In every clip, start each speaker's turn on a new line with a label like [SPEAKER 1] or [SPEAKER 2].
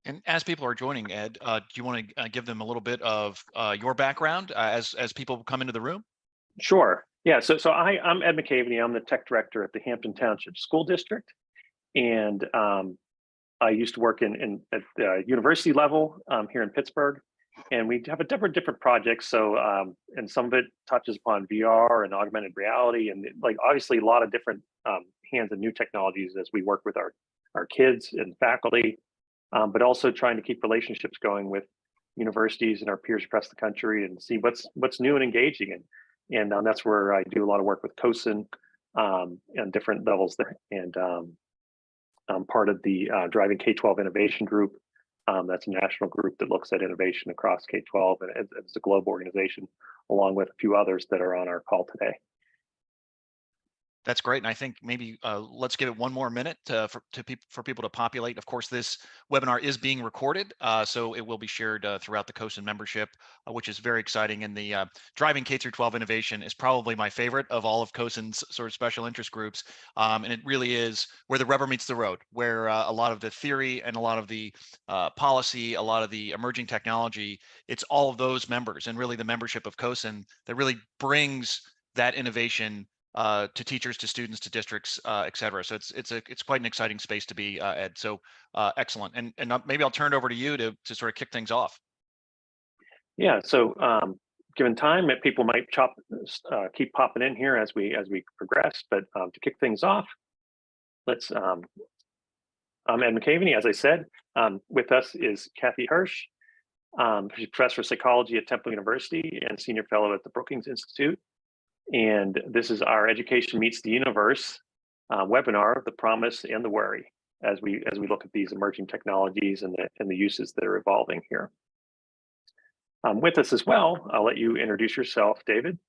[SPEAKER 1] And as people are joining, Ed, do you want to give them a little bit of your background as people come into the room?
[SPEAKER 2] Sure. Yeah. I'm Ed McCaveney. I'm the tech director at the Hampton Township School District, and I used to work at the university level here in Pittsburgh, and we have a different projects. And some of it touches upon VR and augmented reality, and like obviously a lot of different hands and new technologies as we work with our kids and faculty, but also trying to keep relationships going with universities and our peers across the country and see what's new and engaging. And that's where I do a lot of work with COSIN on different levels there. And I'm part of the Driving K-12 Innovation Group. That's a national group that looks at innovation across K-12, and it's a global organization, along with a few others that are on our call today.
[SPEAKER 1] That's great, and I think maybe let's give it one more minute for people to populate. Of course, this webinar is being recorded, so it will be shared throughout the COSIN membership, which is very exciting. And the Driving K through 12 Innovation is probably my favorite of all of COSIN's sort of special interest groups, and it really is where the rubber meets the road, where a lot of the theory and a lot of the policy, a lot of the emerging technology, it's all of those members and really the membership of COSIN that really brings that innovation to teachers, to students, to districts, et cetera. So it's quite an exciting space to be, Ed. So excellent. And maybe I'll turn it over to you to sort of kick things off.
[SPEAKER 2] Yeah. Given time, people might keep popping in here as we progress. But to kick things off, let's. I'm Ed McCaveney, as I said. With us is Kathy Hirsch. She's professor of psychology at Temple University and senior fellow at the Brookings Institute. And this is our Education Meets the Universe webinar, The Promise and the Worry, as we look at these emerging technologies and the uses that are evolving here. With us as well, I'll let you introduce yourself, David.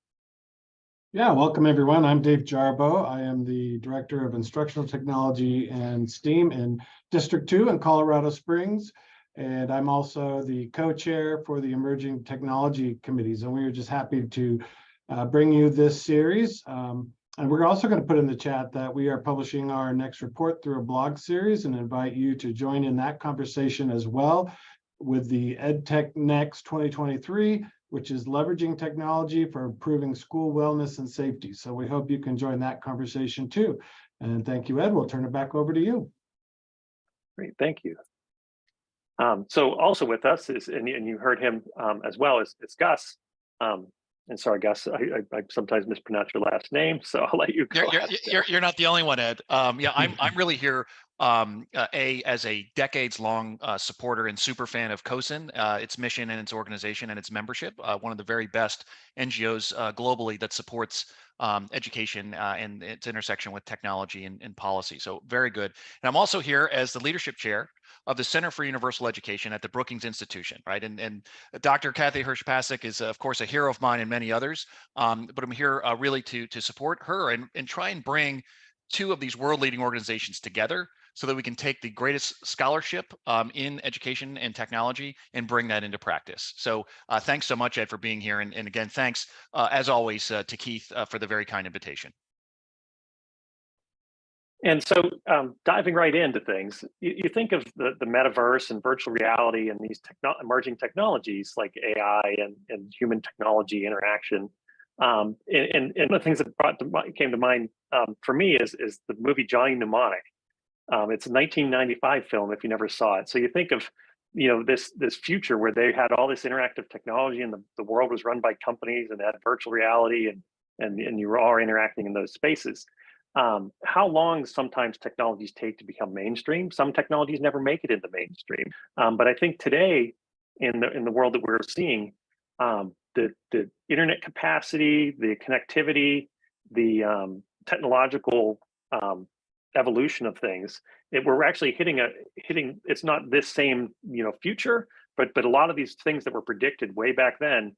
[SPEAKER 3] Yeah, welcome everyone. I'm Dave Jarbo. I am the Director of Instructional Technology and STEAM in District 2 in Colorado Springs. And I'm also the co-chair for the Emerging Technology Committees. And we are just happy to bring you this series. And we're also going to put in the chat that we are publishing our next report through a blog series and invite you to join in that conversation as well with the EdTech Next 2023, which is leveraging technology for improving school wellness and safety. So we hope you can join that conversation too. And thank you, Ed. We'll turn it back over to you.
[SPEAKER 2] Great, thank you. So also with us is, and you heard him as well, is Gus. And sorry, Gus, I sometimes mispronounce your last name, so I'll let you go.
[SPEAKER 1] You're not the only one, Ed. Yeah, I'm really here as a decades-long supporter and super fan of COSIN, its mission and its organization and its membership. One of the very best NGOs globally that supports education and its intersection with technology and policy. So very good. And I'm also here as the leadership chair of the Center for Universal Education at the Brookings Institution, right? And Dr. Kathy Hirsch-Pasek is, of course, a hero of mine and many others, but I'm here really to support her and try and bring two of these world-leading organizations together so that we can take the greatest scholarship in education and technology and bring that into practice. So thanks so much, Ed, for being here. And again, thanks, as always, to Keith for the very kind invitation.
[SPEAKER 2] And so diving right into things, you think of the metaverse and virtual reality and these emerging technologies like AI and human technology interaction. And one of the things that came to mind for me is the movie Johnny Mnemonic. It's a 1995 film if you never saw it. So you think of this future where they had all this interactive technology and the world was run by companies and had virtual reality and you were all interacting in those spaces. How long sometimes technologies take to become mainstream. Some technologies never make it into mainstream. But I think today in the world that we're seeing, the internet capacity, the connectivity, the technological evolution of things, we're actually hitting. It's not this same future, but a lot of these things that were predicted way back then,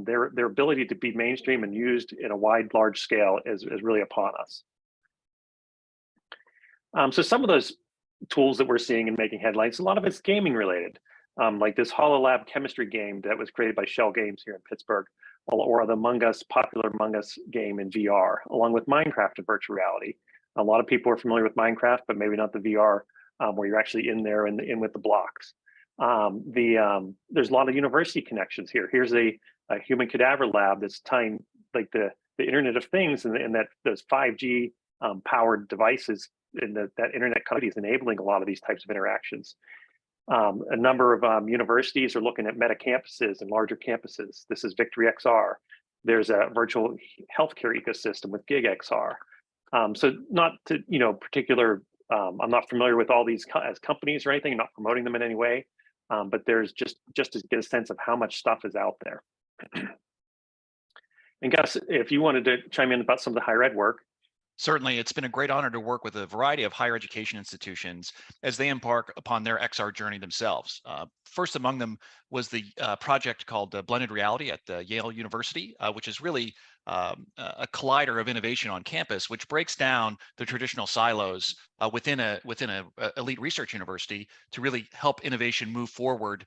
[SPEAKER 2] their ability to be mainstream and used in a large scale is really upon us. So some of those tools that we're seeing and making headlines, a lot of it's gaming related, like this HoloLab chemistry game that was created by Shell Games here in Pittsburgh, or the popular Among Us game in VR, along with Minecraft and virtual reality. A lot of people are familiar with Minecraft, but maybe not the VR where you're actually in there and in with the blocks. There's a lot of university connections here. Here's a human cadaver lab that's tying like the Internet of Things, and that those 5G powered devices, and that internet connectivity is enabling a lot of these types of interactions. A number of universities are looking at meta campuses and larger campuses. This is Victory XR. There's a virtual healthcare ecosystem with GigXR. So not to, particular, I'm not familiar with all these as companies or anything, I'm not promoting them in any way, but there's just to get a sense of how much stuff is out there. And Gus, if you wanted to chime in about some of the higher ed work.
[SPEAKER 1] Certainly, it's been a great honor to work with a variety of higher education institutions as they embark upon their XR journey themselves. First among them was the project called Blended Reality at Yale University, which is really a collider of innovation on campus, which breaks down the traditional silos within a elite research university to really help innovation move forward.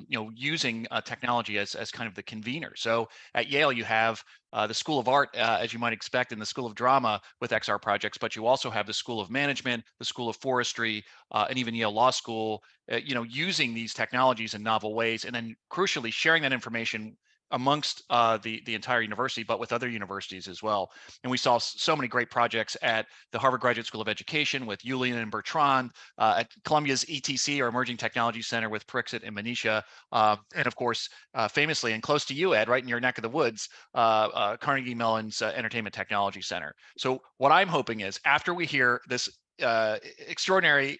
[SPEAKER 1] Using technology as kind of the convener. So at Yale, you have the School of Art, as you might expect, and the School of Drama with XR projects, but you also have the School of Management, the School of Forestry, and even Yale Law School, using these technologies in novel ways, and then crucially sharing that information amongst the entire university, but with other universities as well. And we saw so many great projects at the Harvard Graduate School of Education with Julian and Bertrand, at Columbia's ETC, or Emerging Technology Center, with Pariksit and Manisha, and of course, famously and close to you, Ed, right in your neck of the woods, Carnegie Mellon's Entertainment Technology Center. So what I'm hoping is, after we hear this extraordinary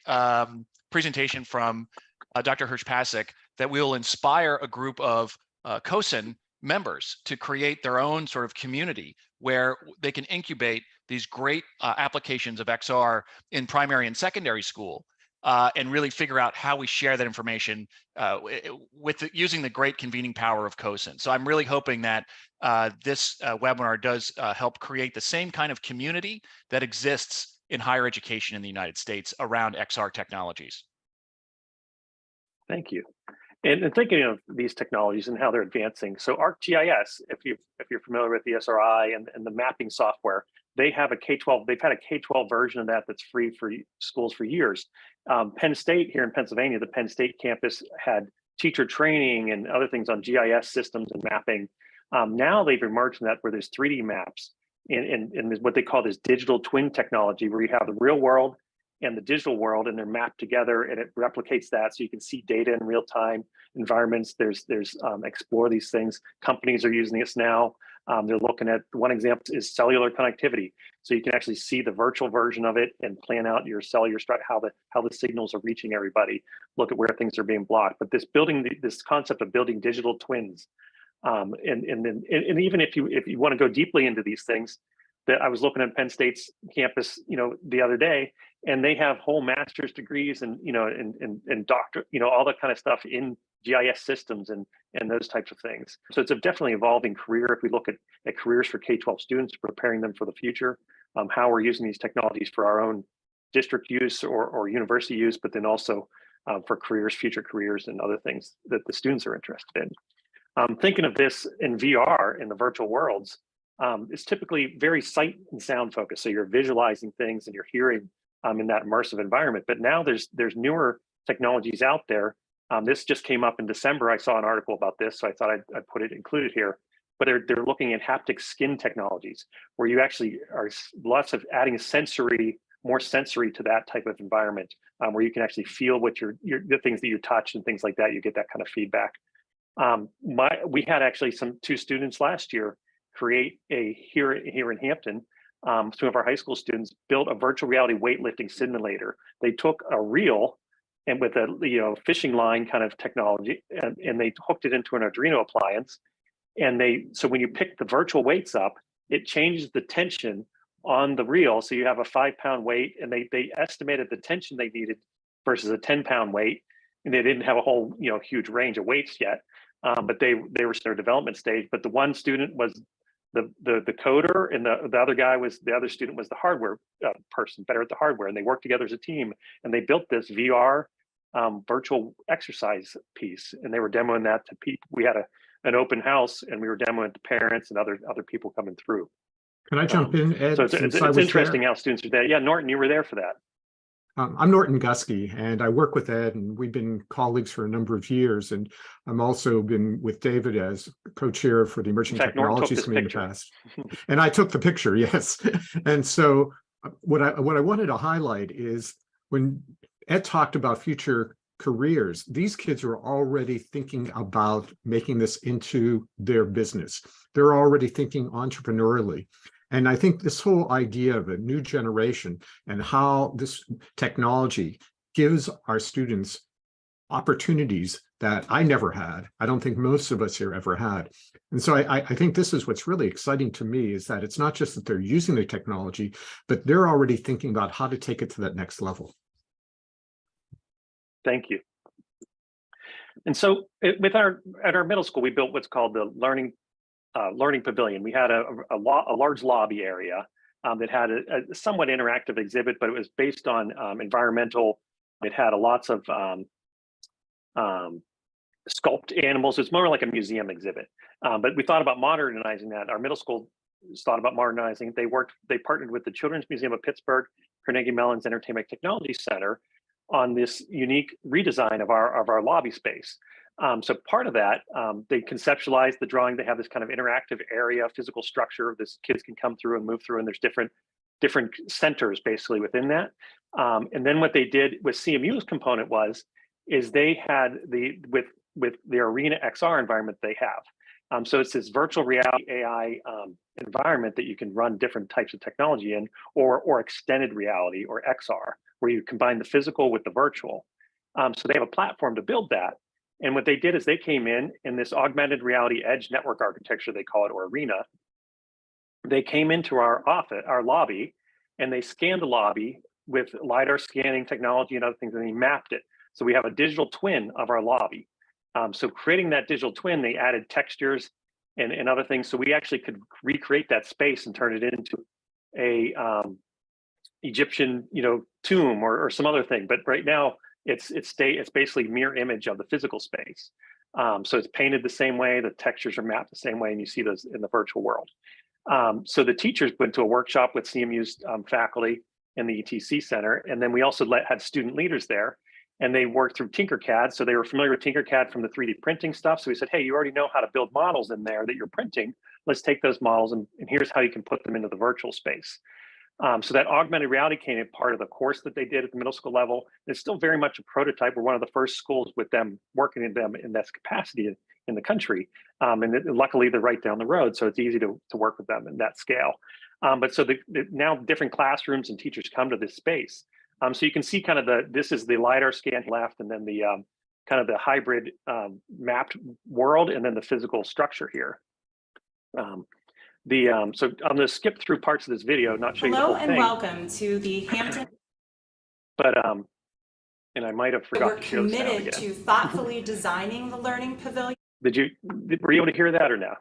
[SPEAKER 1] presentation from Dr. Hirsch-Pasek, that we will inspire a group of CoSN members to create their own sort of community where they can incubate these great applications of XR in primary and secondary school, and really figure out how we share that information using the great convening power of CoSN. So I'm really hoping that this webinar does help create the same kind of community that exists in higher education in the United States around XR technologies.
[SPEAKER 2] Thank you. And thinking of these technologies and how they're advancing, so ArcGIS, if you're familiar with the SRI and the mapping software, they have a K-12. They've had a K-12 version of that that's free for schools for years. Penn State here in Pennsylvania, the Penn State campus had teacher training and other things on GIS systems and mapping. Now they've emerged from that where there's 3D maps and what they call this digital twin technology, where you have the real world and the digital world, and they're mapped together, and it replicates that, so you can see data in real time environments. There's explore these things. Companies are using this now. They're looking at, one example is cellular connectivity, so you can actually see the virtual version of it and plan out your cellular how the signals are reaching everybody. Look at where things are being blocked. But this concept of building digital twins, and even if you want to go deeply into these things, that I was looking at Penn State's campus, the other day, and they have whole master's degrees and doctor, all that kind of stuff in GIS systems and those types of things. So it's a definitely evolving career. If we look at careers for K-12 students, preparing them for the future, how we're using these technologies for our own district use or university use, but then also for future careers and other things that the students are interested in. Thinking of this in VR, in the virtual worlds, it's typically very sight and sound focused. So you're visualizing things and you're hearing in that immersive environment. But now there's newer technologies out there. This just came up in December. I saw an article about this, so I thought I'd included here. But they're looking at haptic skin technologies, where you actually are lots of adding more sensory to that type of environment, where you can actually feel what the things that you touch and things like that. You get that kind of feedback. We had actually two students last year create here in Hampton. Some of our high school students built a virtual reality weightlifting simulator. They took a reel and with a fishing line kind of technology, and they hooked it into an Arduino appliance. And so when you pick the virtual weights up, it changes the tension on the reel. So you have a 5-pound weight, and they estimated the tension they needed versus a 10-pound weight. And they didn't have a whole huge range of weights yet, but they were in their development stage. But the one student was the coder, and the other student was the hardware person, better at the hardware, and they worked together as a team, and they built this VR virtual exercise piece, and they were demoing that to people. We had an open house, and we were demoing it to parents and other people coming through.
[SPEAKER 4] Can I jump in, Ed?
[SPEAKER 2] So it's interesting how students are there. Yeah, Norton, you were there for that.
[SPEAKER 4] I'm Norton Gusky, and I work with Ed, and we've been colleagues for a number of years. And I'm also been with David as co-chair for the Emerging Technologies Committee in the past. And I took the picture, yes. And so what I wanted to highlight is when Ed talked about future careers, these kids are already thinking about making this into their business. They're already thinking entrepreneurially. And I think this whole idea of a new generation and how this technology gives our students opportunities that I never had. I don't think most of us here ever had. And so I think this is what's really exciting to me, is that it's not just that they're using the technology, but they're already thinking about how to take it to that next level.
[SPEAKER 2] Thank you. And so at our middle school, we built what's called the Learning Pavilion. We had a large lobby area that had a somewhat interactive exhibit, but it was based on environmental. It had lots of sculpt animals. It's more like a museum exhibit. But we thought about modernizing that. Our middle school thought about modernizing. They partnered with the Children's Museum of Pittsburgh, Carnegie Mellon's Entertainment Technology Center on this unique redesign of our lobby space. So part of that, they conceptualized the drawing. They have this kind of interactive area, physical structure. This kids can come through and move through, and there's different centers basically within that. And then what they did with CMU's component is they had with the Arena XR environment they have. So it's this virtual reality AI environment that you can run different types of technology in, or extended reality or XR, where you combine the physical with the virtual. So they have a platform to build that. And what they did is they came in this augmented reality edge network architecture, they call it, or Arena. They came into our lobby, and they scanned the lobby with LiDAR scanning technology and other things, and they mapped it. So we have a digital twin of our lobby. So creating that digital twin, they added textures and other things. So we actually could recreate that space and turn it into a Egyptian, tomb or some other thing. But right now, it's basically mirror image of the physical space. So it's painted the same way, the textures are mapped the same way, and you see those in the virtual world. So the teachers went to a workshop with CMU's faculty in the ETC Center, and then we also had student leaders there, and they worked through Tinkercad. So they were familiar with Tinkercad from the 3D printing stuff. So we said, hey, you already know how to build models in there that you're printing. Let's take those models and here's how you can put them into the virtual space. So that augmented reality came in part of the course that they did at the middle school level. It's still very much a prototype. We're one of the first schools with them working in this capacity in the country. And luckily they're right down the road, so it's easy to work with them in that scale. But so now different classrooms and teachers come to this space. So you can see kind of this is the LiDAR scan left, and then the kind of the hybrid mapped world, and then the physical structure here. So I'm going to skip through parts of this video, not show you the whole thing.
[SPEAKER 5] Hello and welcome to the Hampton.
[SPEAKER 2] But and I might have forgotten to show this now again.
[SPEAKER 5] We're committed to thoughtfully designing the Learning Pavilion.
[SPEAKER 2] Were you able to hear that or no?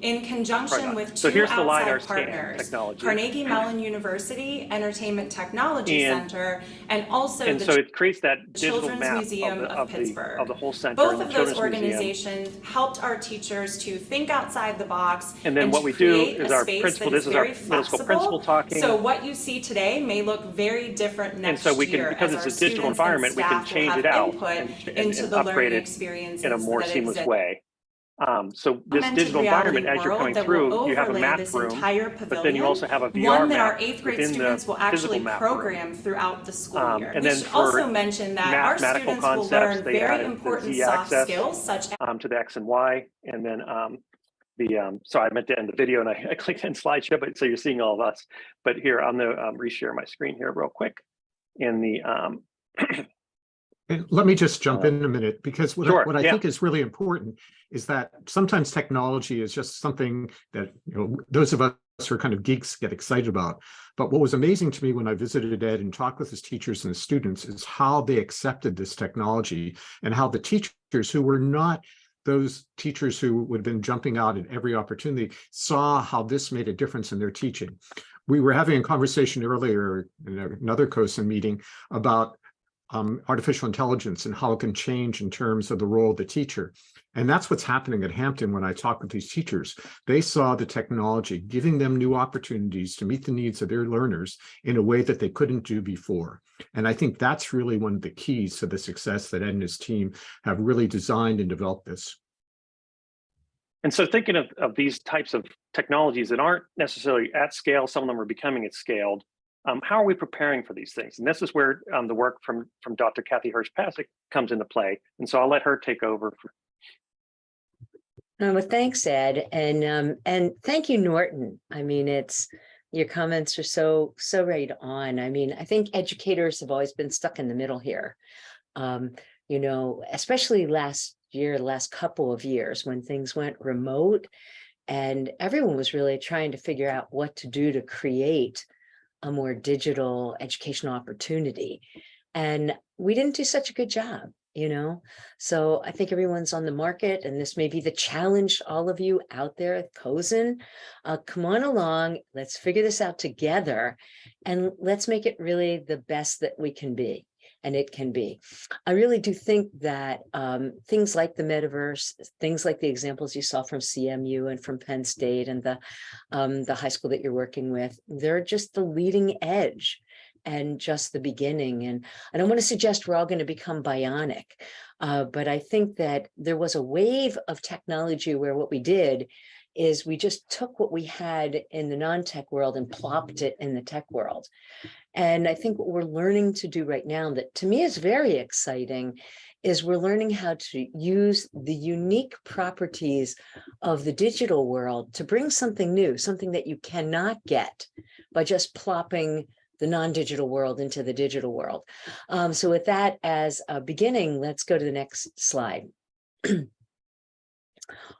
[SPEAKER 5] In conjunction with
[SPEAKER 2] so
[SPEAKER 5] two
[SPEAKER 2] here's the LiDAR
[SPEAKER 5] outside
[SPEAKER 2] scan
[SPEAKER 5] partners,
[SPEAKER 2] technology.
[SPEAKER 5] Carnegie Mellon University Entertainment Technology Center, and also
[SPEAKER 2] so it creates that digital
[SPEAKER 5] Children's
[SPEAKER 2] map
[SPEAKER 5] Museum of Pittsburgh.
[SPEAKER 2] of the whole center.
[SPEAKER 5] Both of those organizations helped our teachers to think outside the box.
[SPEAKER 2] And then what we do is our principal. This is our middle school principal talking.
[SPEAKER 5] So what you see today may look very different next year.
[SPEAKER 2] And so we can, because it's a digital environment, we can change it out and upgrade it in a more seamless way. So this digital environment, as you're coming through, you have a map room, but then you also have a VR
[SPEAKER 5] one that
[SPEAKER 2] map
[SPEAKER 5] our 8th grade
[SPEAKER 2] within
[SPEAKER 5] students
[SPEAKER 2] the
[SPEAKER 5] will actually
[SPEAKER 2] program
[SPEAKER 5] throughout the school year.
[SPEAKER 2] And
[SPEAKER 5] We
[SPEAKER 2] then
[SPEAKER 5] should
[SPEAKER 2] for
[SPEAKER 5] also mention that our
[SPEAKER 2] mathematical
[SPEAKER 5] students will
[SPEAKER 2] concepts,
[SPEAKER 5] learn
[SPEAKER 2] they
[SPEAKER 5] very
[SPEAKER 2] added
[SPEAKER 5] important
[SPEAKER 2] the
[SPEAKER 5] soft
[SPEAKER 2] Z-axis
[SPEAKER 5] skills such as
[SPEAKER 2] to the X and Y, and then so I meant to end the video and I clicked in slideshow, but so you're seeing all of us. But here, I'm going to reshare my screen here real quick. In the
[SPEAKER 4] Let me just jump in a minute, because what I think is really important is that sometimes technology is just something that those of us who are kind of geeks get excited about. But what was amazing to me when I visited Ed and talked with his teachers and his students is how they accepted this technology, and how the teachers who were not those teachers who would have been jumping out at every opportunity saw how this made a difference in their teaching. We were having a conversation earlier in another COSIN meeting about artificial intelligence and how it can change in terms of the role of the teacher. And that's what's happening at Hampton when I talk with these teachers. They saw the technology giving them new opportunities to meet the needs of their learners in a way that they couldn't do before. And I think that's really one of the keys to the success that Ed and his team have really designed and developed this.
[SPEAKER 2] And so thinking of these types of technologies that aren't necessarily at scale, some of them are becoming at scale. How are we preparing for these things? And this is where the work from Dr. Kathy Hirsch-Pasek comes into play. And so I'll let her take over.
[SPEAKER 6] Well, thanks, Ed, and thank you, Norton. I mean, your comments are so right on. I mean, I think educators have always been stuck in the middle here. You know, especially last year, the last couple of years when things went remote, and everyone was really trying to figure out what to do to create a more digital educational opportunity. And we didn't do such a good job, you know? So I think everyone's on the market, and this may be the challenge to all of you out there at Cozen. Come on along, let's figure this out together, and let's make it really the best that we can be. And it can be. I really do think that things like the metaverse, things like the examples you saw from CMU and from Penn State and the high school that you're working with, they're just the leading edge and just the beginning. And I don't want to suggest we're all going to become bionic, but I think that there was a wave of technology where what we did is we just took what we had in the non-tech world and plopped it in the tech world. And I think what we're learning to do right now that to me is very exciting is we're learning how to use the unique properties of the digital world to bring something new, something that you cannot get by just plopping the non-digital world into the digital world. So with that as a beginning, let's go to the next slide.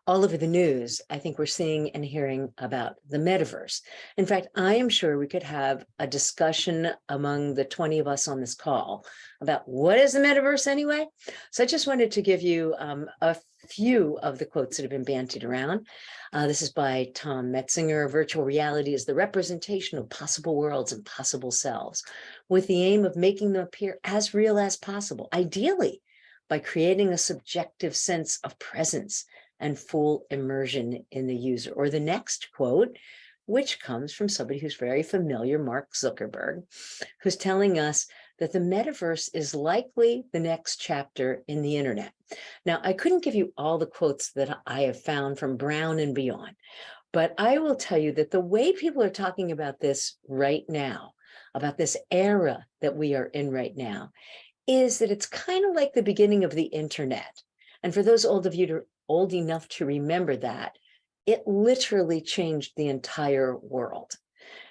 [SPEAKER 6] All over the news, I think we're seeing and hearing about the metaverse. In fact, I am sure we could have a discussion among the 20 of us on this call about what is the metaverse anyway. So I just wanted to give you a few of the quotes that have been bandied around. This is by Tom Metzinger. Virtual reality is the representation of possible worlds and possible selves, with the aim of making them appear as real as possible, ideally by creating a subjective sense of presence and full immersion in the user. Or the next quote, which comes from somebody who's very familiar, Mark Zuckerberg, who's telling us that the metaverse is likely the next chapter in the internet. Now, I couldn't give you all the quotes that I have found from Brown and beyond, but I will tell you that the way people are talking about this right now, about this era that we are in right now, is that it's kind of like the beginning of the internet. And for those old enough to remember that, it literally changed the entire world.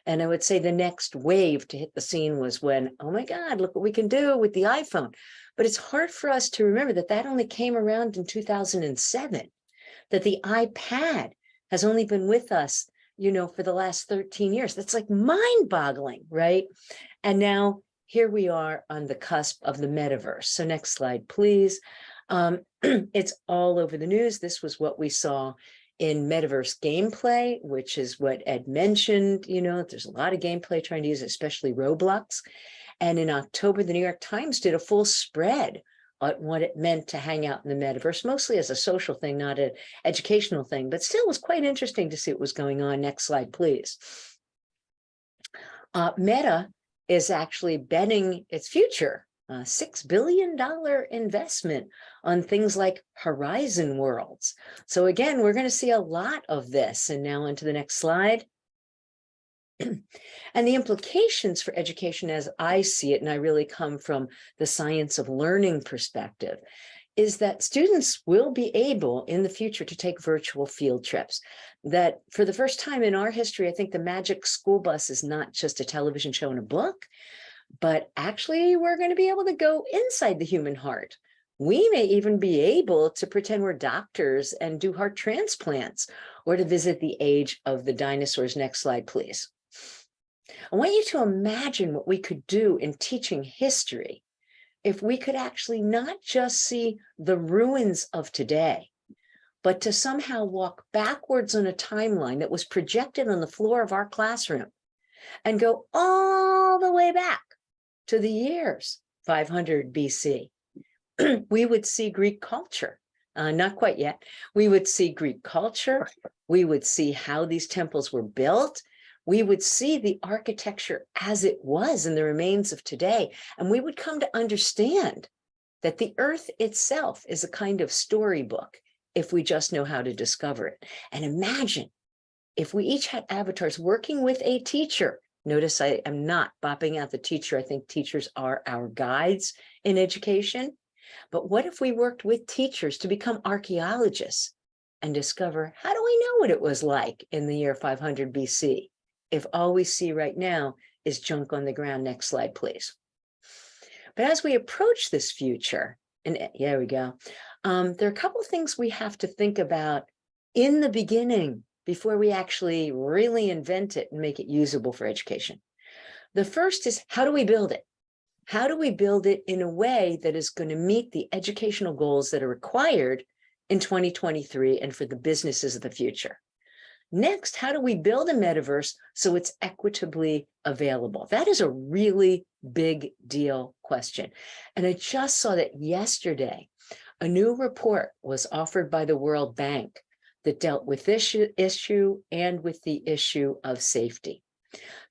[SPEAKER 6] And I would say the next wave to hit the scene was when, oh my God, look what we can do with the iPhone. But it's hard for us to remember that that only came around in 2007, that the iPad has only been with us, you know, for the last 13 years. That's like mind-boggling, right? And now here we are on the cusp of the metaverse. So next slide, please. It's all over the news. This was what we saw in metaverse gameplay, which is what Ed mentioned. You know, there's a lot of gameplay trying to use, especially Roblox. And in October, the New York Times did a full spread on what it meant to hang out in the metaverse, mostly as a social thing, not an educational thing, but still was quite interesting to see what was going on. Next slide, please. Meta is actually betting its future, $6 billion investment on things like Horizon Worlds. So again, we're going to see a lot of this. And now onto the next slide. And the implications for education as I see it, and I really come from the science of learning perspective, is that students will be able in the future to take virtual field trips. That for the first time in our history, I think the Magic School Bus is not just a television show and a book, but actually we're going to be able to go inside the human heart. We may even be able to pretend we're doctors and do heart transplants or to visit the age of the dinosaurs. Next slide, please. I want you to imagine what we could do in teaching history if we could actually not just see the ruins of today, but to somehow walk backwards on a timeline that was projected on the floor of our classroom and go all the way back to the years 500 BC, we would see Greek culture. Not quite yet. We would see Greek culture. We would see how these temples were built. We would see the architecture as it was in the remains of today. And we would come to understand that the earth itself is a kind of storybook if we just know how to discover it. And imagine if we each had avatars working with a teacher. Notice I am not bopping out the teacher. I think teachers are our guides in education. But what if we worked with teachers to become archaeologists and discover, how do we know what it was like in the year 500 BC? If all we see right now is junk on the ground. Next slide, please. But as we approach this future, and there we go, there are a couple of things we have to think about in the beginning before we actually really invent it and make it usable for education. The first is, how do we build it? How do we build it in a way that is going to meet the educational goals that are required in 2023 and for the businesses of the future? Next, how do we build a metaverse so it's equitably available? That is a really big deal question. And I just saw that yesterday, a new report was offered by the World Bank that dealt with this issue and with the issue of safety.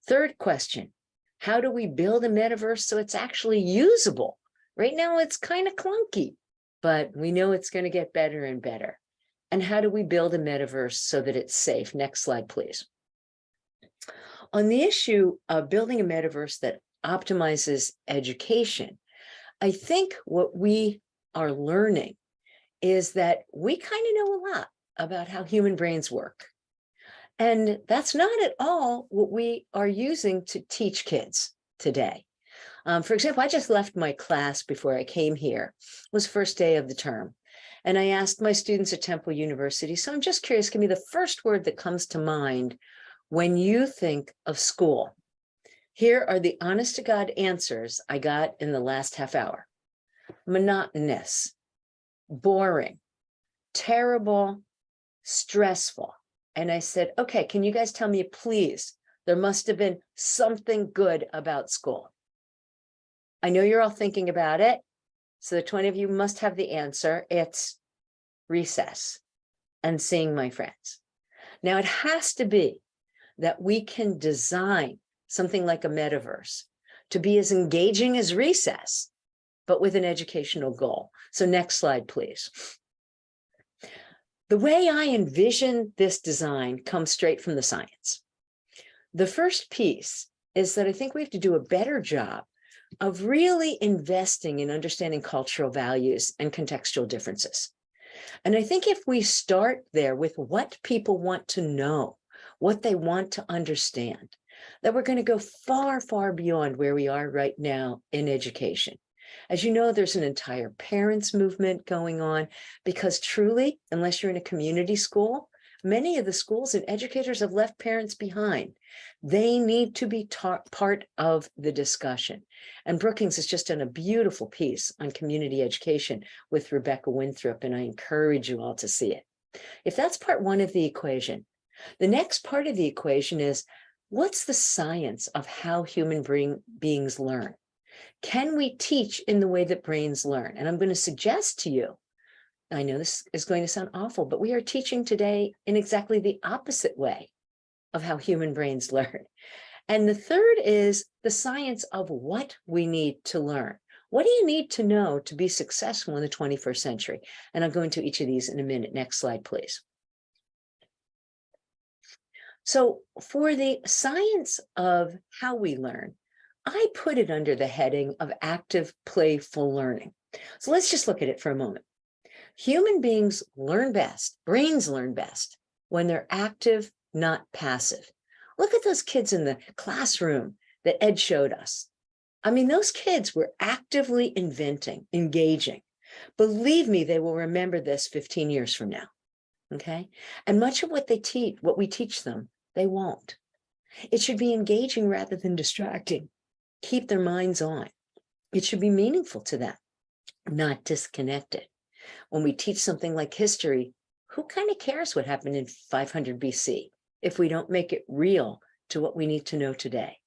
[SPEAKER 6] Third question, how do we build a metaverse so it's actually usable? Right now, it's kind of clunky, but we know it's going to get better and better. And how do we build a metaverse so that it's safe? Next slide, please. On the issue of building a metaverse that optimizes education, I think what we are learning is that we kind of know a lot about how human brains work. And that's not at all what we are using to teach kids today. For example, I just left my class before I came here. It was first day of the term. And I asked my students at Temple University, so I'm just curious, give me the first word that comes to mind when you think of school. Here are the honest to God answers I got in the last half hour. Monotonous, boring, terrible, stressful. And I said, okay, can you guys tell me, please, there must have been something good about school. I know you're all thinking about it. So the 20 of you must have the answer. It's recess and seeing my friends. Now it has to be that we can design something like a metaverse to be as engaging as recess, but with an educational goal. So next slide, please. The way I envision this design comes straight from the science. The first piece is that I think we have to do a better job of really investing in understanding cultural values and contextual differences. And I think if we start there with what people want to know, what they want to understand, that we're going to go far, far beyond where we are right now in education. As you know, there's an entire parents movement going on because truly, unless you're in a community school, many of the schools and educators have left parents behind. They need to be part of the discussion. And Brookings has just done a beautiful piece on community education with Rebecca Winthrop, and I encourage you all to see it. If that's part one of the equation, the next part of the equation is, what's the science of how human beings learn? Can we teach in the way that brains learn? And I'm going to suggest to you, I know this is going to sound awful, but we are teaching today in exactly the opposite way of how human brains learn. And the third is the science of what we need to learn. What do you need to know to be successful in the 21st century? And I'll go into each of these in a minute. Next slide, please. So for the science of how we learn, I put it under the heading of active, playful learning. So let's just look at it for a moment. Human beings learn best, brains learn best when they're active, not passive. Look at those kids in the classroom that Ed showed us. I mean, those kids were actively inventing, engaging. Believe me, they will remember this 15 years from now, okay? And much of what they teach, what we teach them, they won't. It should be engaging rather than distracting. Keep their minds on. It should be meaningful to them, not disconnected. When we teach something like history, who kind of cares what happened in 500 BC if we don't make it real to what we need to know today?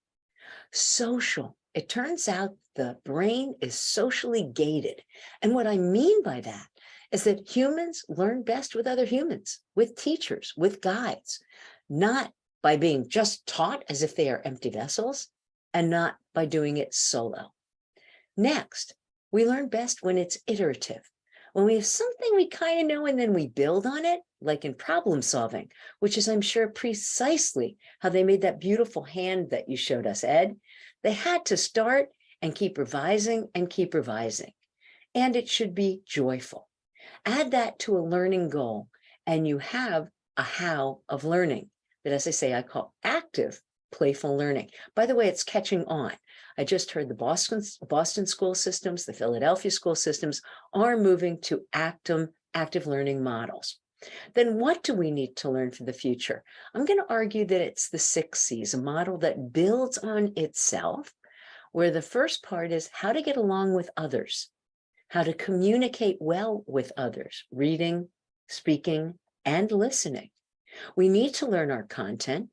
[SPEAKER 6] Social It turns out the brain is socially gated. And what I mean by that is that humans learn best with other humans, with teachers, with guides, not by being just taught as if they are empty vessels, and not by doing it solo. Next, we learn best when it's iterative. When we have something we kind of know and then we build on it, like in problem solving, which is, I'm sure, precisely how they made that beautiful hand that you showed us, Ed. They had to start and keep revising and keep revising. And it should be joyful. Add that to a learning goal, and you have a how of learning that, as I say, I call active playful learning. By the way, it's catching on. I just heard the Boston school systems, the Philadelphia school systems are moving to active learning models. Then what do we need to learn for the future? I'm going to argue that it's the 6 C's, a model that builds on itself, where the first part is how to get along with others, how to communicate well with others, reading, speaking, and listening. We need to learn our content,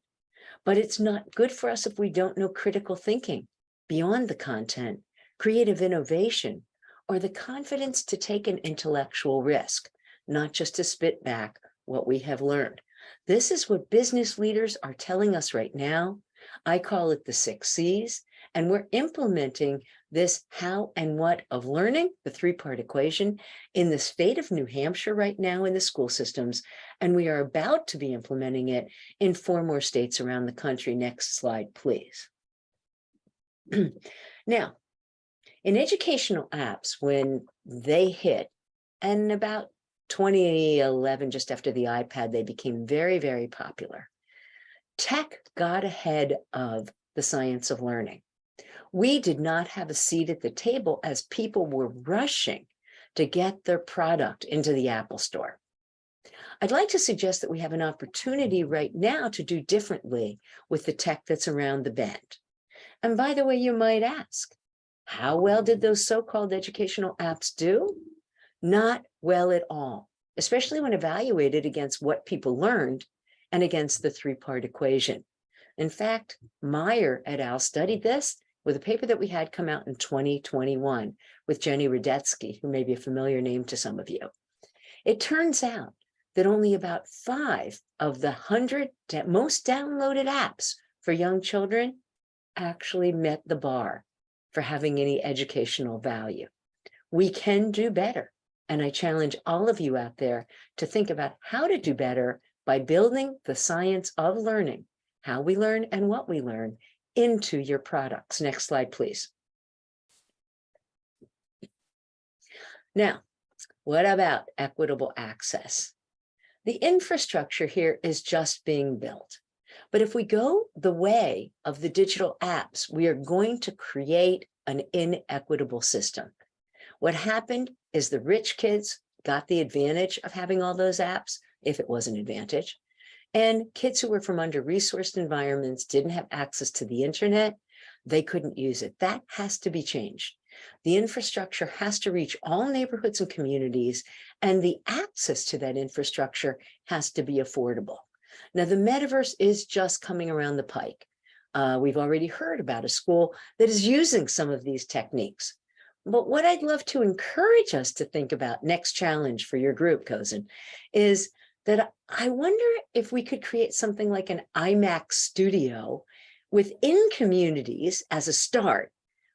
[SPEAKER 6] but it's not good for us if we don't know critical thinking beyond the content, creative innovation, or the confidence to take an intellectual risk, not just to spit back what we have learned. This is what business leaders are telling us right now. I call it the 6 C's, and we're implementing this how and what of learning, the 3-part equation, in the state of New Hampshire right now in the school systems, and we are about to be implementing it in 4 more states around the country. Next slide, please. Now, in educational apps, when they hit, and about 2011, just after the iPad, they became very, very popular. Tech got ahead of the science of learning. We did not have a seat at the table as people were rushing to get their product into the Apple Store. I'd like to suggest that we have an opportunity right now to do differently with the tech that's around the bend. And by the way, you might ask, how well did those so-called educational apps do? Not well at all, especially when evaluated against what people learned and against the 3-part equation. In fact, Meyer et al. Studied this with a paper that we had come out in 2021 with Jenny Radetzky, who may be a familiar name to some of you. It turns out that only about 5 of the 100 most downloaded apps for young children actually met the bar for having any educational value. We can do better. And I challenge all of you out there to think about how to do better by building the science of learning, how we learn and what we learn, into your products. Next slide, please. Now, what about equitable access? The infrastructure here is just being built. But if we go the way of the digital apps, we are going to create an inequitable system. What happened is the rich kids got the advantage of having all those apps, if it was an advantage, and kids who were from under-resourced environments didn't have access to the internet, they couldn't use it. That has to be changed. The infrastructure has to reach all neighborhoods and communities, and the access to that infrastructure has to be affordable. Now, the metaverse is just coming around the pike. We've already heard about a school that is using some of these techniques. But what I'd love to encourage us to think about, next challenge for your group, Cozen, is that I wonder if we could create something like an IMAX studio within communities as a start,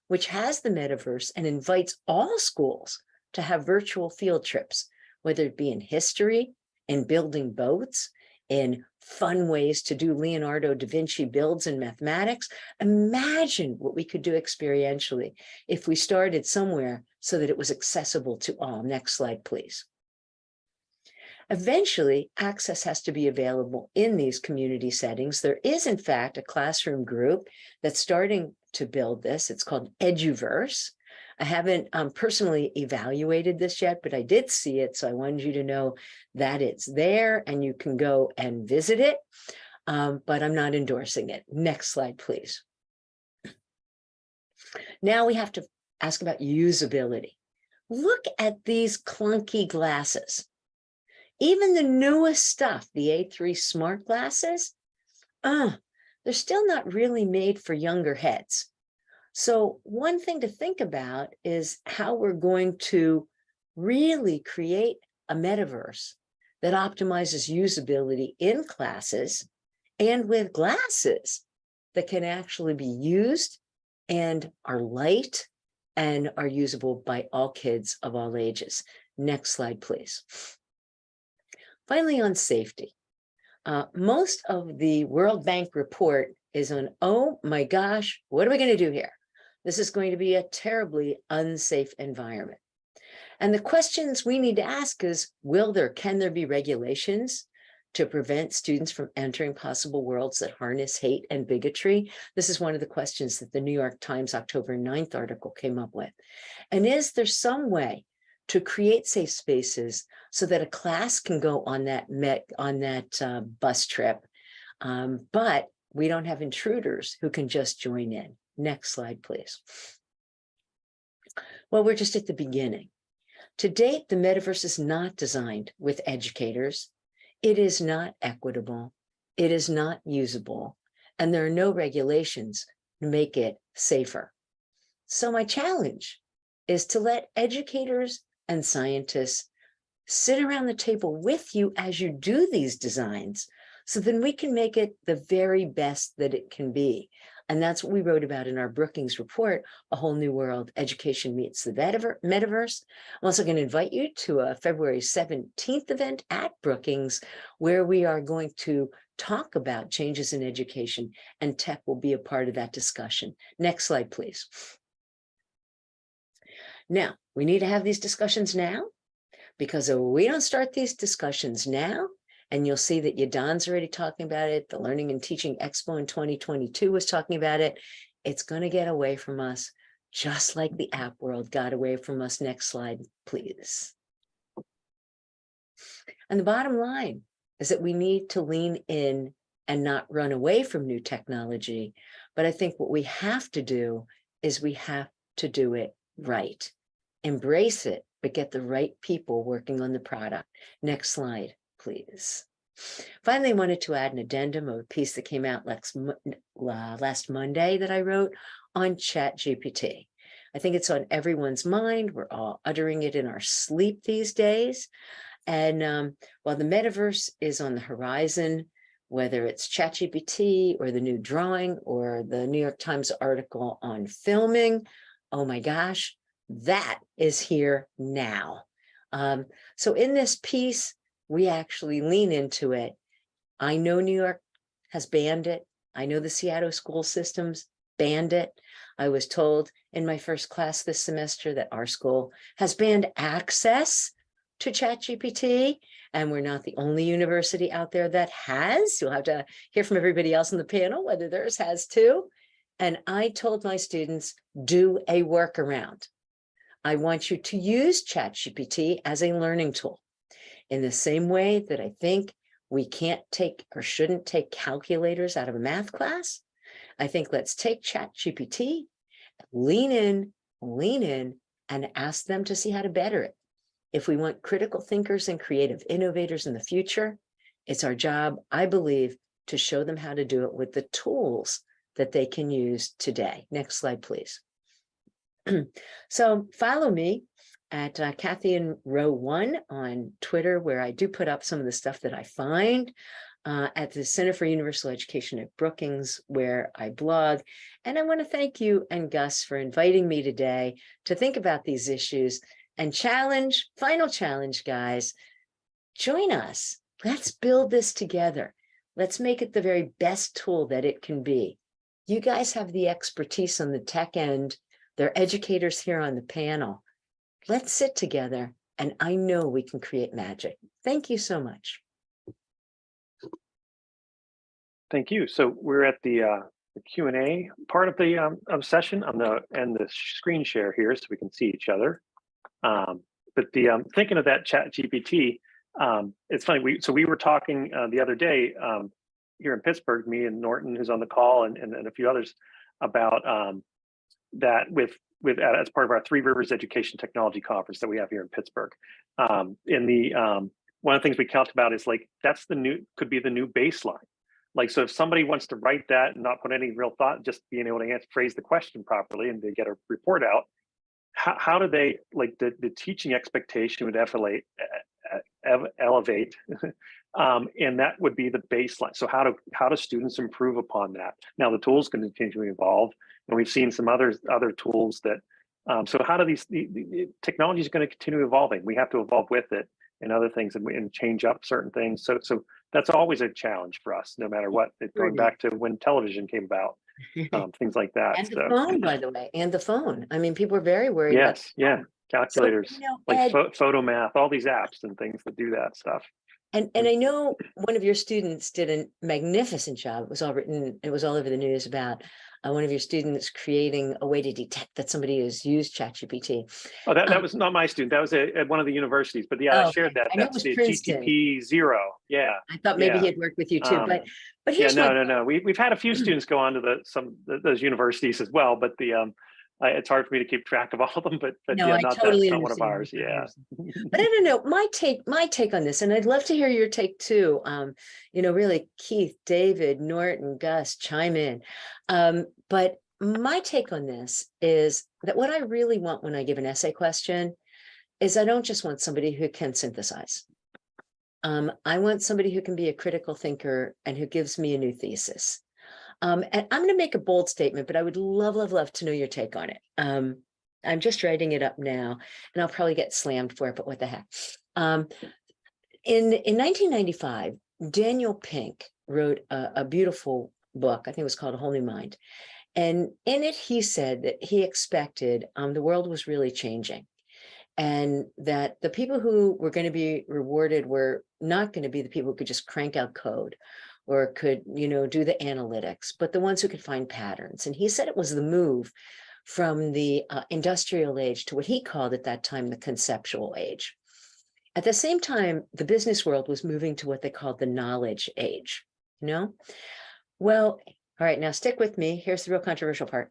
[SPEAKER 6] which has the metaverse and invites all schools to have virtual field trips, whether it be in history, in building boats, in fun ways to do Leonardo da Vinci builds in mathematics. Imagine what we could do experientially if we started somewhere so that it was accessible to all. Next slide, please. Eventually, access has to be available in these community settings. There is, in fact, a classroom group that's starting to build this. It's called Eduverse. I haven't personally evaluated this yet, but I did see it, so I wanted you to know that it's there and you can go and visit it, but I'm not endorsing it. Next slide, please. Now we have to ask about usability. Look at these clunky glasses. Even the newest stuff, the A3 smart glasses, they're still not really made for younger heads. So one thing to think about is how we're going to really create a metaverse that optimizes usability in classes and with glasses that can actually be used and are light and are usable by all kids of all ages. Next slide, please. Finally, on safety. Most of the World Bank report is on, oh my gosh, what are we going to do here? This is going to be a terribly unsafe environment. And the questions we need to ask is, can there be regulations to prevent students from entering possible worlds that harness hate and bigotry? This is one of the questions that the New York Times October 9th article came up with. And is there some way to create safe spaces so that a class can go on that bus trip, but we don't have intruders who can just join in? Next slide, please. Well, we're just at the beginning. To date, the metaverse is not designed with educators. It is not equitable. It is not usable. And there are no regulations to make it safer. So my challenge is to let educators and scientists sit around the table with you as you do these designs, so then we can make it the very best that it can be. And that's what we wrote about in our Brookings report, A Whole New World, Education Meets the Metaverse. I'm also going to invite you to a February 17th event at Brookings, where we are going to talk about changes in education, and tech will be a part of that discussion. Next slide, please. Now, we need to have these discussions now, because if we don't start these discussions now, and you'll see that Yadon's already talking about it, the Learning and Teaching Expo in 2022 was talking about it, it's going to get away from us, just like the app world got away from us. Next slide, please. And the bottom line is that we need to lean in and not run away from new technology. But I think what we have to do is we have to do it right. Embrace it, but get the right people working on the product. Next slide, please. Finally, I wanted to add an addendum of a piece that came out last Monday that I wrote on ChatGPT. I think it's on everyone's mind. We're all uttering it in our sleep these days. And while the metaverse is on the horizon, whether it's ChatGPT or the new drawing or the New York Times article on filming, oh my gosh, that is here now. So in this piece, we actually lean into it. I know New York has banned it. I know the Seattle school systems banned it. I was told in my first class this semester that our school has banned access to ChatGPT, and we're not the only university out there that has. You'll have to hear from everybody else on the panel whether theirs has too. And I told my students, do a workaround. I want you to use ChatGPT as a learning tool. In the same way that I think we can't take or shouldn't take calculators out of a math class, I think let's take ChatGPT, lean in, and ask them to see how to better it. If we want critical thinkers and creative innovators in the future, it's our job, I believe, to show them how to do it with the tools that they can use today. Next slide, please. So follow me at Kathy in Row 1 on Twitter, where I do put up some of the stuff that I find, at the Center for Universal Education at Brookings, where I blog. And I want to thank you and Gus for inviting me today to think about these issues and final challenge, guys, join us. Let's build this together. Let's make it the very best tool that it can be. You guys have the expertise on the tech end. There are educators here on the panel. Let's sit together, and I know we can create magic. Thank you so much.
[SPEAKER 2] Thank you. So we're at the Q&A part of the session. I'm going to end the screen share here so we can see each other. But the thinking of that ChatGPT, it's funny. We were talking the other day here in Pittsburgh, me and Norton, who's on the call, and a few others, about that as part of our Three Rivers Education Technology Conference that we have here in Pittsburgh. One of the things we talked about is like could be the new baseline Like, so if somebody wants to write that and not put any real thought, just being able to phrase the question properly and they get a report out, how do they, like, the teaching expectation would elevate and that would be the baseline. So how do students improve upon that? Now the tools can continue to evolve, and we've seen some other tools that so how do the technology is going to continue evolving? We have to evolve with it and other things, and change up certain things. So that's always a challenge for us, no matter what. Going back to when television came about, things like that.
[SPEAKER 6] And the phone, by the way, and the phone. I mean, people are very worried.
[SPEAKER 2] Yes, yeah, calculators,
[SPEAKER 6] so,
[SPEAKER 2] like
[SPEAKER 6] Ed,
[SPEAKER 2] Photomath, all these apps and things that do that stuff.
[SPEAKER 6] And I know one of your students did a magnificent job. It was all written, it was all over the news about one of your students creating a way to detect that somebody has used ChatGPT.
[SPEAKER 2] Oh, that was not my student. That was at one of the universities. But yeah, I shared that. That's the GTP-0. Yeah.
[SPEAKER 6] I thought maybe he had worked with you too, but here's
[SPEAKER 2] no. We've had a few students go on to those universities as well, but it's hard for me to keep track of all of them, but
[SPEAKER 6] no,
[SPEAKER 2] yeah,
[SPEAKER 6] not
[SPEAKER 2] one of ours. Yeah.
[SPEAKER 6] But I don't know, my take on this, and I'd love to hear your take too. Really, Keith, David, Norton, Gus, chime in. But my take on this is that what I really want when I give an essay question is I don't just want somebody who can synthesize. I want somebody who can be a critical thinker and who gives me a new thesis. And I'm going to make a bold statement, but I would love to know your take on it. I'm just writing it up now, and I'll probably get slammed for it, but what the heck. In 1995, Daniel Pink wrote a beautiful book. I think it was called A Whole New Mind. And in it, he said that he expected the world was really changing, and that the people who were going to be rewarded were not going to be the people who could just crank out code or could, do the analytics, but the ones who could find patterns. And he said it was the move from the industrial age to what he called at that time the conceptual age. At the same time, the business world was moving to what they called the knowledge age, Well, all right, now stick with me. Here's the real controversial part.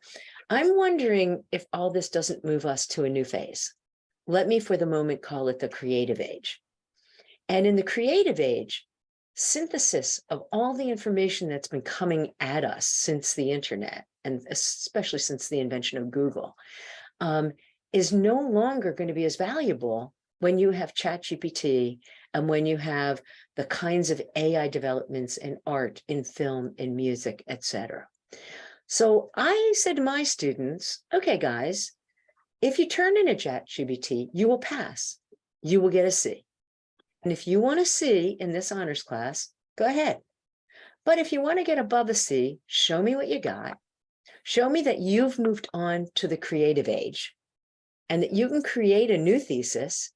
[SPEAKER 6] I'm wondering if all this doesn't move us to a new phase. Let me, for the moment, call it the creative age. And in the creative age, synthesis of all the information that's been coming at us since the internet, and especially since the invention of Google, is no longer going to be as valuable when you have ChatGPT and when you have the kinds of AI developments in art, in film, in music, etc. So I said to my students, okay, guys, if you turn in a ChatGPT, you will pass. You will get a C. And if you want a C in this honors class, go ahead. But if you want to get above a C, show me what you got. Show me that you've moved on to the creative age and that you can create a new thesis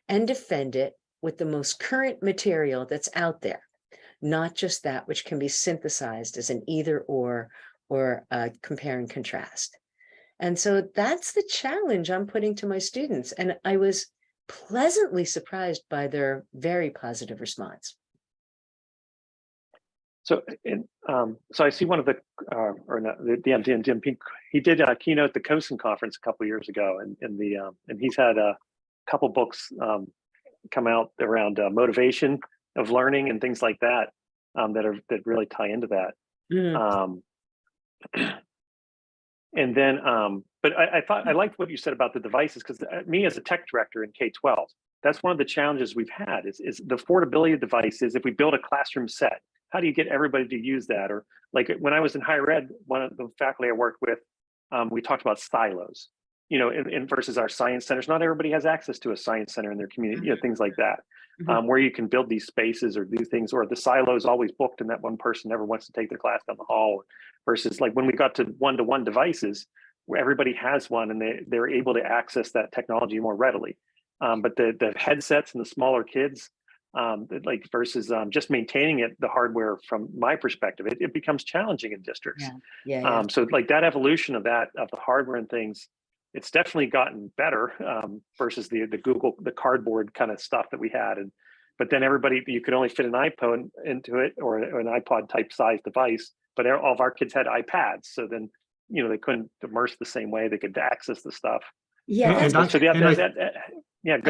[SPEAKER 6] and defend it with the most current material that's out there, not just that which can be synthesized as an either or a compare and contrast. And so that's the challenge I'm putting to my students. And I was pleasantly surprised by their very positive response.
[SPEAKER 2] So, so I see one of the Jim Pink. He did a keynote at the CoSN conference a couple of years ago, and he's had a couple books come out around motivation of learning and things like that that really tie into that. And then, but I liked what you said about the devices, because me as a tech director in K-12, that's one of the challenges we've had is the affordability of devices. If we build a classroom set, how do you get everybody to use that? Or like when I was in higher ed, one of the faculty I worked with, we talked about silos, in versus our science centers. Not everybody has access to a science center in their community, things like that, where you can build these spaces or do things, or the silo is always booked and that one person never wants to take their class down the hall, versus like when we got to one-to-one devices where everybody has one and they're able to access that technology more readily. But the headsets and the smaller kids, like versus just maintaining the hardware, from my perspective, it becomes challenging in districts. So like that evolution of the hardware and things, it's definitely gotten better versus the Google, the cardboard kind of stuff that we had. But then you could only fit an iPhone into it, or an iPod type size device, but all of our kids had iPads. So then, they couldn't immerse the same way. They could access the stuff.
[SPEAKER 6] Yeah.
[SPEAKER 2] Go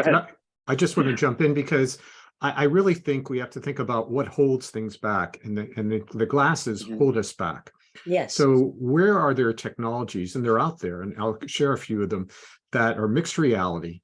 [SPEAKER 2] ahead.
[SPEAKER 4] I just want to jump in because I really think we have to think about what holds things back, and the glasses hold us back.
[SPEAKER 6] Yes.
[SPEAKER 4] So where are there technologies, and they're out there, and I'll share a few of them, that are mixed reality,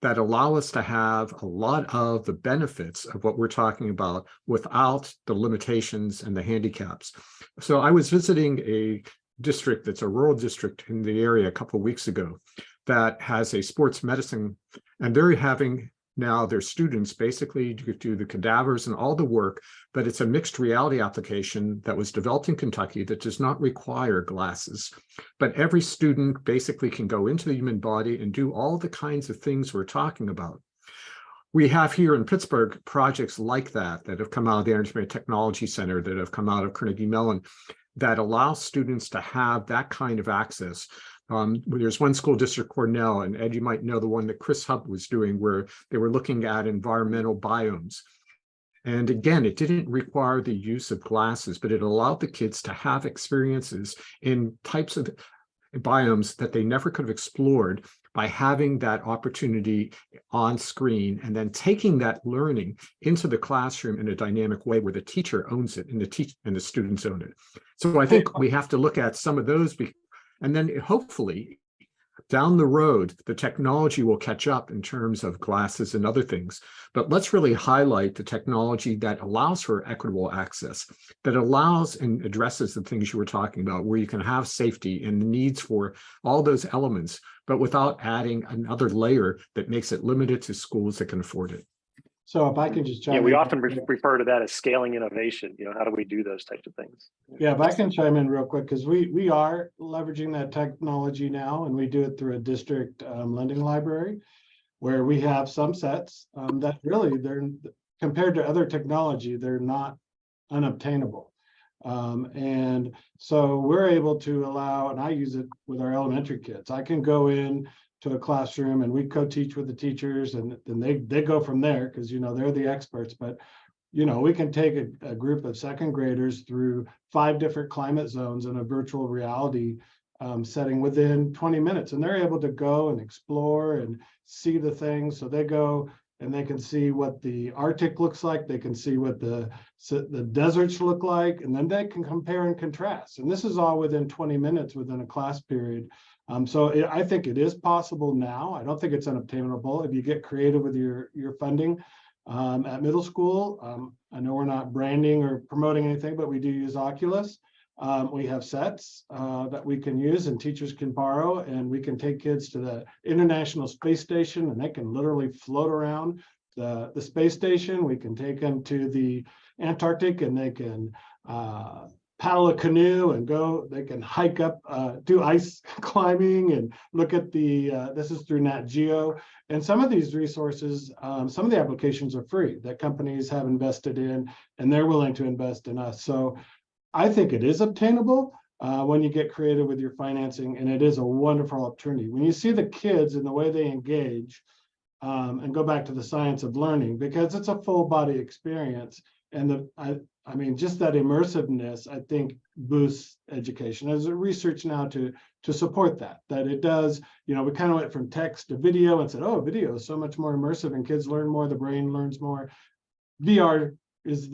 [SPEAKER 4] that allow us to have a lot of the benefits of what we're talking about without the limitations and the handicaps. So I was visiting a district that's a rural district in the area a couple of weeks ago that has a sports medicine, and they're having now their students basically do the cadavers and all the work, but it's a mixed reality application that was developed in Kentucky that does not require glasses. But every student basically can go into the human body and do all the kinds of things we're talking about. We have here in Pittsburgh projects like that have come out of the Entertainment Technology Center, that have come out of Carnegie Mellon, that allow students to have that kind of access. There's one school district, Cornell, and Ed, you might know the one that Chris Hubb was doing, where they were looking at environmental biomes. And again, it didn't require the use of glasses, but it allowed the kids to have experiences in types of biomes that they never could have explored by having that opportunity on screen, and then taking that learning into the classroom in a dynamic way where the teacher owns it and the students own it. So I think we have to look at some of those, and then hopefully down the road, the technology will catch up in terms of glasses and other things. But let's really highlight the technology that allows for equitable access, that allows and addresses the things you were talking about, where you can have safety and the needs for all those elements, but without adding another layer that makes it limited to schools that can afford it.
[SPEAKER 3] So if I can just chime in.
[SPEAKER 2] We often refer to that as scaling innovation. How do we do those types of things?
[SPEAKER 3] Yeah, if I can chime in real quick, because we are leveraging that technology now, and we do it through a district lending library, where we have some sets that really, they're compared to other technology, they're not unobtainable. And so we're able to allow, and I use it with our elementary kids. I can go in to a classroom and we co-teach with the teachers, and then they go from there, because they're the experts. But we can take a group of second graders through 5 different climate zones in a virtual reality setting within 20 minutes, and they're able to go and explore and see the things. So they go and they can see what the Arctic looks like, they can see what the deserts look like, and then they can compare and contrast. And this is all within 20 minutes within a class period. So I think it is possible now. I don't think it's unobtainable if you get creative with your funding. At middle school, I know we're not branding or promoting anything, but we do use Oculus. We have sets that we can use and teachers can borrow, and we can take kids to the International Space Station and they can literally float around the space station. We can take them to the Antarctic and they can paddle a canoe and go. They can hike up, do ice climbing, and look at this is through Nat Geo. And some of these resources, some of the applications are free that companies have invested in, and they're willing to invest in us. So I think it is obtainable when you get creative with your financing, and it is a wonderful opportunity. When you see the kids and the way they engage, and go back to the science of learning, because it's a full body experience. And I mean, just that immersiveness, I think, boosts education. There's research now to support that it does. We kind of went from text to video and said, oh, video is so much more immersive and kids learn more, the brain learns more. XR is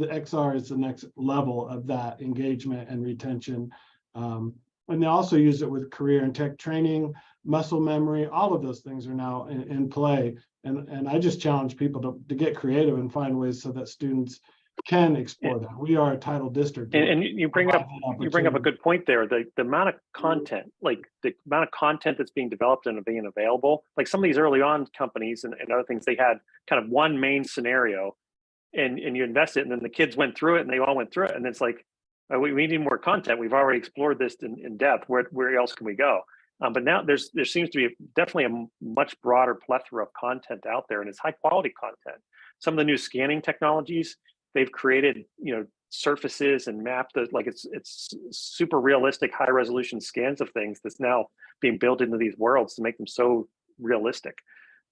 [SPEAKER 3] the next level of that engagement and retention. And they also use it with career and tech training, muscle memory. All of those things are now in play. And I just challenge people to get creative and find ways so that students can explore that. We are a title district.
[SPEAKER 2] And you bring up a good point there. The amount of content, like the amount of content that's being developed and being available, like some of these early on companies and other things, they had kind of one main scenario and you invest it, and then the kids went through it and they all went through it. And it's like, we need more content. We've already explored this in depth. Where else can we go? But now there seems to be definitely a much broader plethora of content out there, and it's high quality content. Some of the new scanning technologies, they've created, surfaces and mapped it's super realistic, high resolution scans of things that's now being built into these worlds to make them so realistic.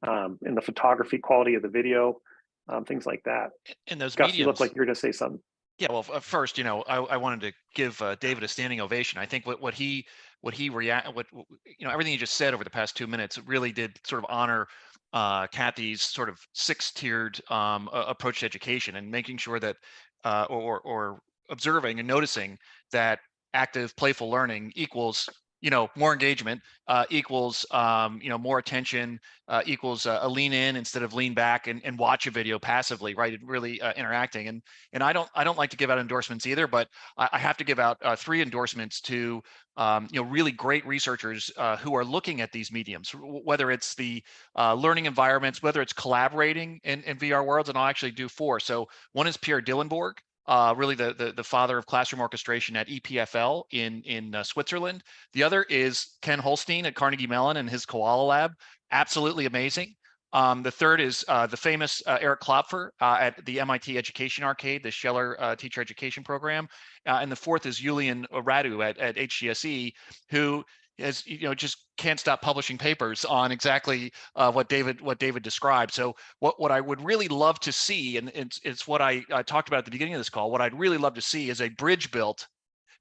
[SPEAKER 2] And the photography quality of the video, things like that.
[SPEAKER 1] And those
[SPEAKER 2] Gus,
[SPEAKER 1] mediums,
[SPEAKER 2] you look like you're going to say something.
[SPEAKER 1] Yeah, well, first, I wanted to give David a standing ovation. I think everything you just said over the past 2 minutes really did sort of honor Kathy's sort of 6-tiered approach to education, and making sure that or observing and noticing that active playful learning equals more engagement, equals more attention, equals a lean in instead of lean back and watch a video passively, right? Really interacting. And I don't like to give out endorsements either, but I have to give out 3 endorsements to really great researchers who are looking at these mediums, whether it's the learning environments, whether it's collaborating in VR worlds, and I'll actually do 4. So one is Pierre Dillenborg, really the father of classroom orchestration at EPFL in Switzerland. The other is Ken Holstein at Carnegie Mellon and his Koala Lab. Absolutely amazing. The third is the famous Eric Klopfer at the MIT Education Arcade, the Scheller teacher education program. And the fourth is Julian Radu at HGSE, who is just can't stop publishing papers on exactly what David described. So what I would really love to see, and it's what I talked about at the beginning of this call, what I'd really love to see is a bridge built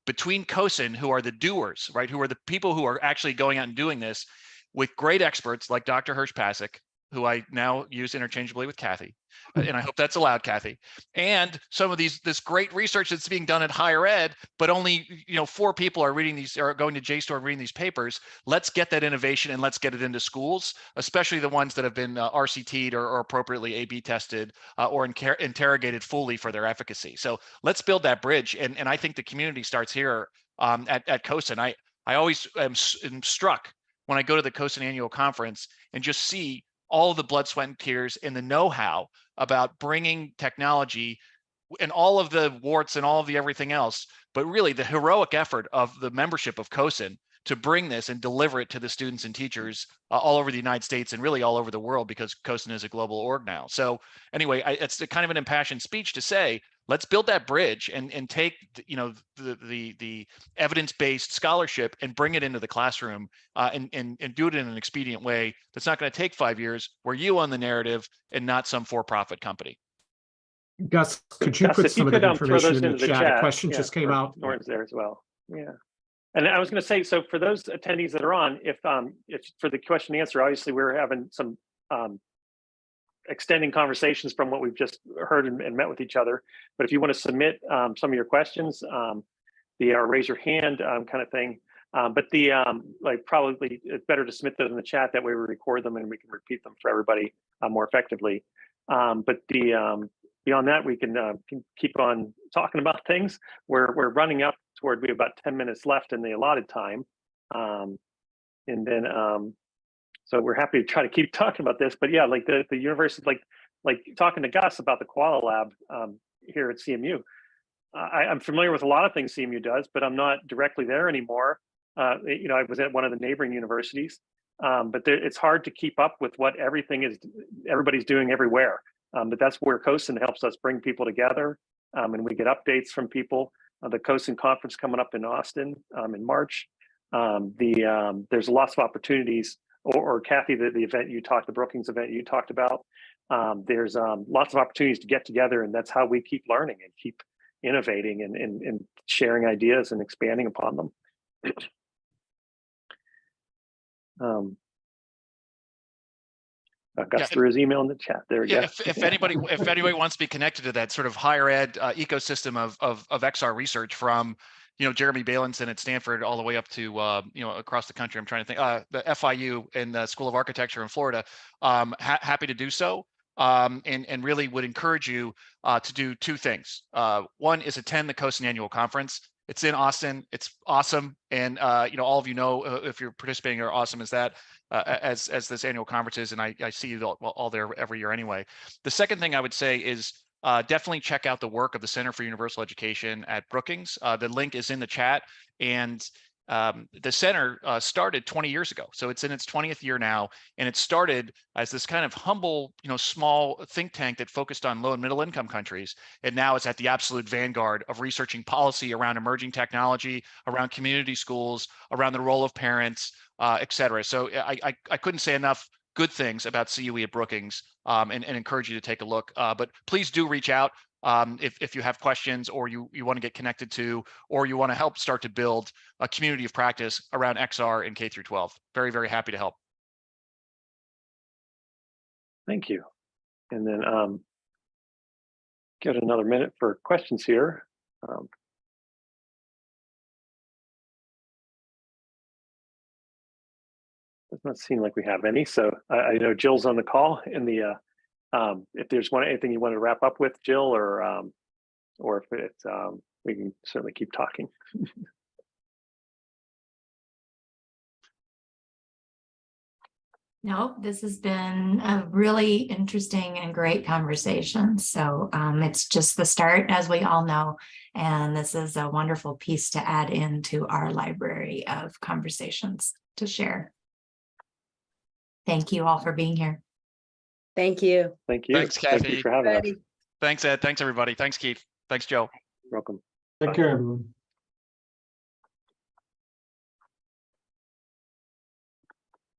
[SPEAKER 1] between CoSN, who are the doers, right, who are the people who are actually going out and doing this, with great experts like Dr. Hirsch Pasek, who I now use interchangeably with Kathy, and I hope that's allowed, Kathy, and some of this great research that's being done at higher ed, but only 4 people are reading these, or going to JSTOR and reading these papers. Let's get that innovation and let's get it into schools, especially the ones that have been RCT'd or appropriately A/B tested or interrogated fully for their efficacy. So let's build that bridge, and I think the community starts here at CoSN. I always am struck when I go to the CoSN annual conference and just see all the blood, sweat, and tears and the know-how about bringing technology and all of the warts and all of the everything else, but really the heroic effort of the membership of CoSN to bring this and deliver it to the students and teachers all over the United States and really all over the world, because CoSN is a global org now. So anyway, it's kind of an impassioned speech to say, let's build that bridge and take the evidence-based scholarship and bring it into the classroom and do it in an expedient way that's not going to take 5 years, where you own the narrative and not some for-profit company.
[SPEAKER 4] Gus, could you put some of that information in the chat? A question just came out.
[SPEAKER 2] Norton's there as well. Yeah. And I was going to say, so for those attendees that are on, if for the question and answer, obviously we're having some extending conversations from what we've just heard and met with each other. But if you want to submit some of your questions, the raise your hand kind of thing. But probably it's better to submit those in the chat. That way we record them and we can repeat them for everybody more effectively. But beyond that, we can keep on talking about things. We're running up toward, we have about 10 minutes left in the allotted time. And then, so we're happy to try to keep talking about this, but yeah, like the university, like talking to Gus about the Koala Lab here at CMU. I'm familiar with a lot of things CMU does, but I'm not directly there anymore. I was at one of the neighboring universities, but it's hard to keep up with what everybody's doing everywhere. But that's where CoSN helps us bring people together, and we get updates from people. The CoSN conference coming up in Austin in March. There's lots of opportunities, or Kathy, the event you talked, the Brookings event you talked about. There's lots of opportunities to get together, and that's how we keep learning and keep innovating and sharing ideas and expanding upon them. Gus threw his email in the chat. There we go.
[SPEAKER 1] If anybody wants to be connected to that sort of higher ed ecosystem of XR research, from Jeremy Bailenson at Stanford all the way up to across the country, I'm trying to think, the FIU and the School of Architecture in Florida, happy to do so, and really would encourage you to do 2 things. One is attend the CoSN annual conference. It's in Austin. It's awesome, and all of if you're participating, are awesome as that. As this annual conference is, and I see you all there every year anyway. The second thing I would say is definitely check out the work of the Center for Universal Education at Brookings. The link is in the chat, and the center started 20 years ago, so it's in its 20th year now, and it started as this kind of humble, small think tank that focused on low and middle income countries, and now it's at the absolute vanguard of researching policy around emerging technology, around community schools, around the role of parents, et cetera. So I couldn't say enough good things about CUE at Brookings, and encourage you to take a look. But please do reach out if you have questions, or you want to get connected to, or you want to help start to build a community of practice around XR in K through 12. Very, very happy to help.
[SPEAKER 2] Thank you. And then give it another minute for questions here. Does not seem like we have any. So I know Jill's on the call. In the if there's anything you want to wrap up with, Jill, or if it's we can certainly keep talking.
[SPEAKER 7] No, this has been a really interesting and great conversation. So it's just the start, as we all know, and this is a wonderful piece to add into our library of conversations to share. Thank you all for being here.
[SPEAKER 6] Thank you.
[SPEAKER 2] Thank you.
[SPEAKER 1] Thanks,
[SPEAKER 2] Thank you
[SPEAKER 1] Kathy.
[SPEAKER 2] for having us.
[SPEAKER 6] Ready.
[SPEAKER 1] Thanks, Ed. Thanks, everybody. Thanks, Keith. Thanks, Joe.
[SPEAKER 2] Welcome.
[SPEAKER 3] Take care, everyone.